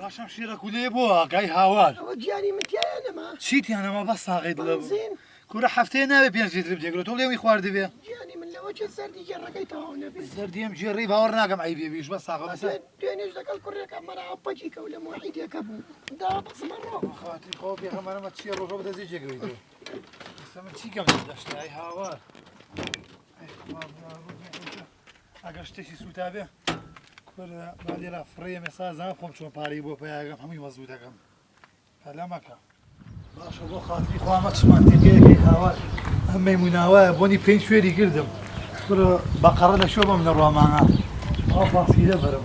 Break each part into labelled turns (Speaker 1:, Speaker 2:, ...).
Speaker 1: پاشم شێرە کولێ بووە گای هاوار
Speaker 2: ئەوە گیانی متیایە نەما
Speaker 1: چیتیانەمە بە ساغی دڵە
Speaker 2: بنزین
Speaker 1: کورە هەفتەیە ناوێ 5 لیتر بجێگرێت تۆ لێوی خواردبێ
Speaker 2: گیانی من لەوە چێ سەردی گێڕەکەی تەواو نەبێت
Speaker 1: سەردیم جێڕی باوەڕ ناکەم ئەی بێبیش بە ساغە بەسە
Speaker 2: دوێنێش لەگەڵ کوڕێکە مەراوە پەچی کەو لە موحیدێکە بوو دا بەسمەڕۆ
Speaker 1: خاتی خۆ پێغەمبەرمە چیە ڕۆژە بەدەزی جێگەوەی تۆ ئێستا من چی کەم دەشتە ئەی هاوار ئەگەر شتێکی سووتا بێ کورە با لێرە فڕێمێ سازان خۆم چۆن پارەی بۆ پەیاگەم هەمووی مەزوو دەکەم هەلا مەکە باشە بۆ خاتری خۆمە چمانتێکەیەکی هاوار ئەم مەیموناوایە بۆنی پێنج شوێری گردم کورە بەقەڕە لە شۆ بەم لە ڕۆمانە ئەو باسیرە بەرم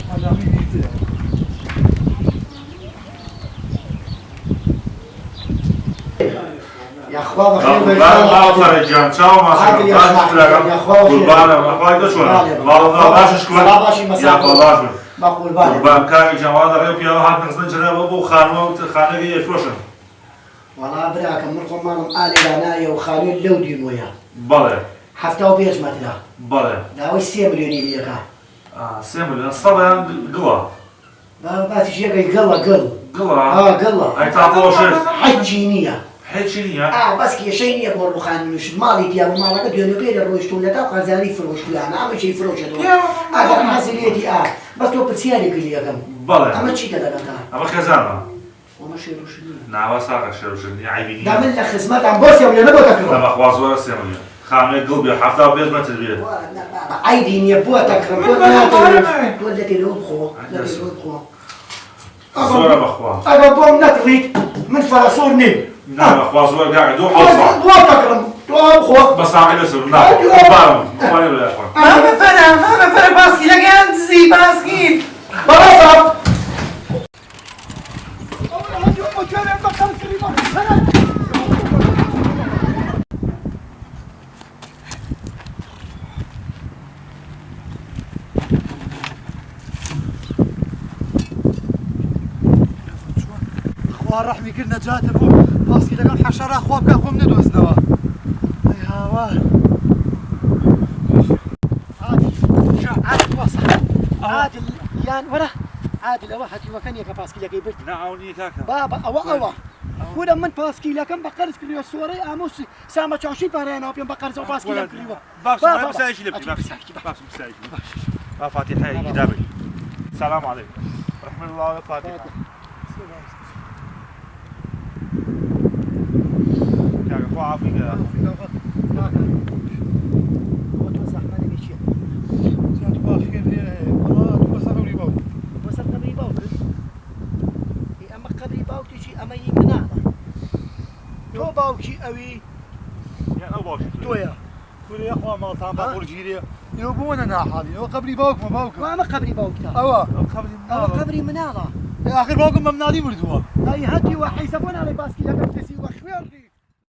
Speaker 1: ئەلامی دیتە
Speaker 2: یاخوا بەخێر
Speaker 3: باوفرە گیان چاومە قوربانە ئەخوای دەچۆنە باڵەدا باشش کۆن یاخوا باش بن قوربان کامی جەوا دەڕێ پیاوە هات نەخستن جەنابە بۆ خانووە و خانەکەی ئەفرۆشن
Speaker 2: وەڵا براکەم من خۆمانم ئالێرانایە و خانووی لەو دیمۆیە
Speaker 3: بەڵێ
Speaker 2: هەفتا و پێنج مەترا
Speaker 3: بەڵێ
Speaker 2: داوای 3 ملیۆنی لێکە
Speaker 3: 3 ملیۆن سەدیان گڵە
Speaker 2: باسی شێگەی گەڵە گەڵ
Speaker 3: گڵە
Speaker 2: گەڵە
Speaker 3: ئەی تاڵەوەشێت
Speaker 2: حەجی نییە
Speaker 3: هیچی نییە
Speaker 2: بەس کێشەی نییە بۆ ڕوخانیش ماڵی تیا و ماڵەکە دوێنێ پێرە ڕۆیشتون لەتا قەزانی فرۆشتیانە ئەمەشەی فرۆشێتەوە ئەگەر حەزرێتی بەس تۆ پرسیارێکی لێەکەم
Speaker 3: بەڵێ
Speaker 2: ئەمە چیتە دەگەکە
Speaker 3: ئەمە خێزانە
Speaker 2: ئەمە شێروشنی
Speaker 3: ناوە ساغە شێروشنی عیبی نییە
Speaker 2: دا من لە خزمەتان بۆ سێ ملیۆنە بۆ تەکڕم
Speaker 3: دەبەخوا زۆرە 3 ملیۆن خانووی گڵ بێ 75 مەتر بێت
Speaker 2: عیبی نییە بۆ تەکڕم تۆ لە تێلەوە بخۆ لە تێلەوە بخۆ
Speaker 3: زۆرە بەخوا
Speaker 2: ئەگەر بۆم نەکڕیت من فەرەسوور نیم
Speaker 3: نابەخوا زۆر گاکە دۆ
Speaker 2: بۆ تەکڕم تۆ بخۆ
Speaker 3: بە ساغی لەسەر نابارم وانێ بڵێ ئەخوان
Speaker 4: ئەمە فەرە باسکیلەکەیان دزی باسکیل
Speaker 2: بەڕێزە
Speaker 1: خوا ڕەحمی کرد نەجاتە بوو پاسکی لەگەڵ حەشەرا خوا بکە خۆم نەدۆزنەوە ئەی هاوار عادل وەسە عادل
Speaker 2: یان وەرە عادل ئەوە هەتیوەکەنیەکە پاسکیلەکەی برد
Speaker 3: ناوەنی کاکە
Speaker 2: بابا ئەوە کورە من پاسکیلەکەم بە قەرز کردووە سۆرەی ئامۆسی سامە چاوشی پارەیانەوە پێم بە قەرزەوە پاسکیلەم کردووە
Speaker 3: باشە بسایشی لە باشە بسایشی با فاتحة كتابك السلام عليكم رحمة الله وفاتحة كاكا خو عافيك
Speaker 2: تۆ باوکی ئەوی
Speaker 3: يعني باوشي
Speaker 2: تۆیە
Speaker 1: کورە یەخوا ماڵتان بە قورجیرێ ئێوە بۆنە ناحاڵینەوە قەبری باوکمە باوکم
Speaker 2: ئەمە قەبری باوکتە
Speaker 1: ئەوە
Speaker 2: ئەوە قەبری مناڵە
Speaker 1: آخر باوکم بە مناڵی بردووە
Speaker 2: ئەی هەتی وە حیسە بۆ ناڵێ باسکیلەکەم دەسی وە خوێڕی